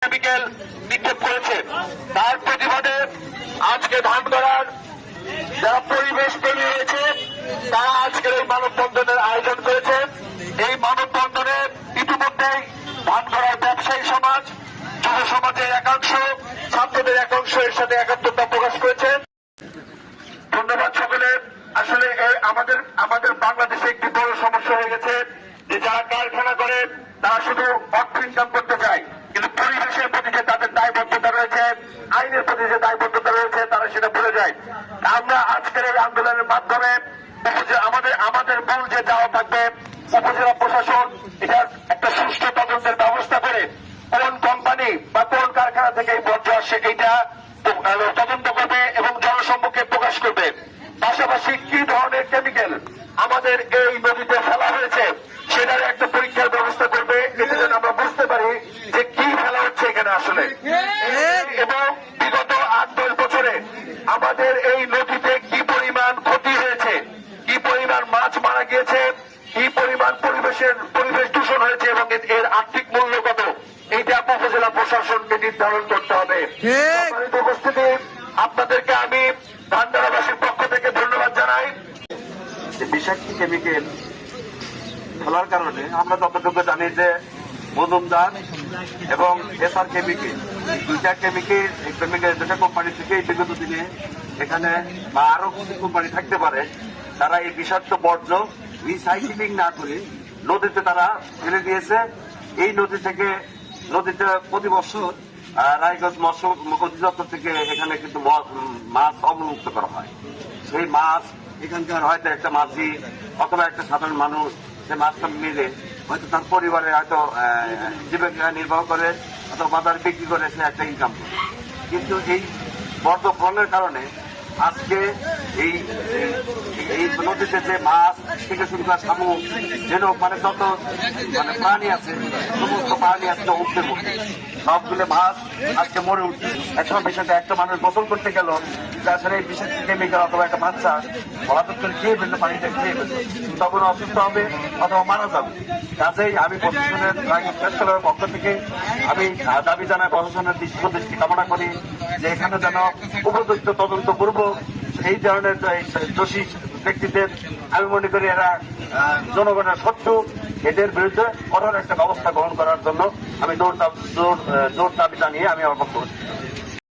Chemical নিক্ষেপ করেছে। তার প্রতিবাদে আজকে ধানগড়ার যারা পরিবেশ প্রেমী রয়েছে তারা আজকের এই মানববন্ধনের আয়োজন করেছে। এই মানববন্ধনে ইতিমধ্যেই ধানগড়ার ব্যবসায়ী সমাজ, যুব সমাজের একাংশ, ছাত্রদের একাংশ এর সাথে একাত্মতা প্রকাশ করেছে। ধন্যবাদ সকলে। আসলে আমাদের বাংলাদেশে একটি বড় সমস্যা হয়ে গেছে যে যারা কারখানা করে তারা শুধু অর্থ ইনকাম করতে চায়, কিন্তু পরিবেশের প্রতি যে তাদের দায়বদ্ধতা রয়েছে, আইনের প্রতি যে দায়বদ্ধতা রয়েছে তারা সেটা ভুলে যায়। আমরা আজকের এই আন্দোলনের মাধ্যমে আমাদের মূল যে চাওয়া থাকবে, উপজেলা প্রশাসন এটার একটা সুষ্ঠু তদন্তের ব্যবস্থা করে কোন কোম্পানি বা কোন কারখানা থেকে এই বর্জ্য আসে এইটা তদন্ত করবে এবং জনসম্মুখে প্রকাশ করবে। পাশাপাশি কি ধরনের কেমিক্যাল আমাদের এই নদীতে ফেলা হয়েছে সেটার একটা পরীক্ষার ব্যবস্থা করবে, এতে যেন আমরা বুঝতে পারি যে কি ফেলা হচ্ছে এখানে আসলে। এবং বিগত 8-10 বছরে আমাদের এই নদীতে কি পরিমাণ ক্ষতি হয়েছে, কি পরিমাণ মাছ মারা গিয়েছে, কি পরিমাণ পরিবেশ দূষণ হয়েছে এবং এর আর্থিক মূল্য কত, এইটা উপজেলা প্রশাসনকে নির্ধারণ করতে হবে। উপস্থিতি আপনাদেরকে আমি ধানগড়াবাসীর পক্ষ থেকে ধন্যবাদ জানাই। বিষাক্ত কেমিক্যাল ফেলার কারণে আমরা যতটুকু জানি যে মজুমদার এবং এসআর কেমিক্যাল দুটা কোম্পানি থেকে বিগত দিনে এখানে বা আরো কিছু কোম্পানি থাকতে পারে, তারা এই বিষাক্ত বর্জ্য রিসাইক্লিং না করে নদীতে তারা ফেলে দিয়েছে। এই নদীতে প্রতি বছর রায়গঞ্জ মৎস্য অধিদপ্তর থেকে এখানে কিন্তু মাছ অবমুক্ত করা হয়। সেই মাছ এখানকার হয়তো একটা মাঝি অথবা একটা সাধারণ মানুষ সে মাছটা মেরে হয়তো তার পরিবারে হয়তো জীবিকা নির্বাহ করে অথবা বাজারে বিক্রি করে সে একটা ইনকাম করে। কিন্তু এই বর্জ্য ফলনের কারণে আজকে এই নদীতে যে মাছ থেকে শুরু করে শামুক যেন যত প্রাণী আছে, সমস্ত প্রাণী আজকে উঠতে পড়ছে, সবগুলো মাছ আজকে মরে উঠছে। এখন বিষয়টা একটা মানুষ গোসল করতে গেল আসলে এই বিশেষ কেমিক্যাল অথবা একটা বাচ্চা হঠাৎ করে খেয়ে ফেললে, পানিটা খেয়ে ফেলবে, তখন অসুস্থ হবে অথবা মারা যাবে। কাজেই আমি প্রশাসনের পক্ষ থেকে আমি দাবি জানাই, প্রশাসনের দৃষ্টি কামনা করি যে এখানে যেন উপযুক্ত তদন্ত করব এই ধরনের দোষী ব্যক্তিদের। আমি মনে করি এরা জনগণের শত্রু, এদের বিরুদ্ধে কঠোর একটা ব্যবস্থা গ্রহণ করার জন্য আমি জোর দাবি জানিয়ে আমি আমার বক্তব্য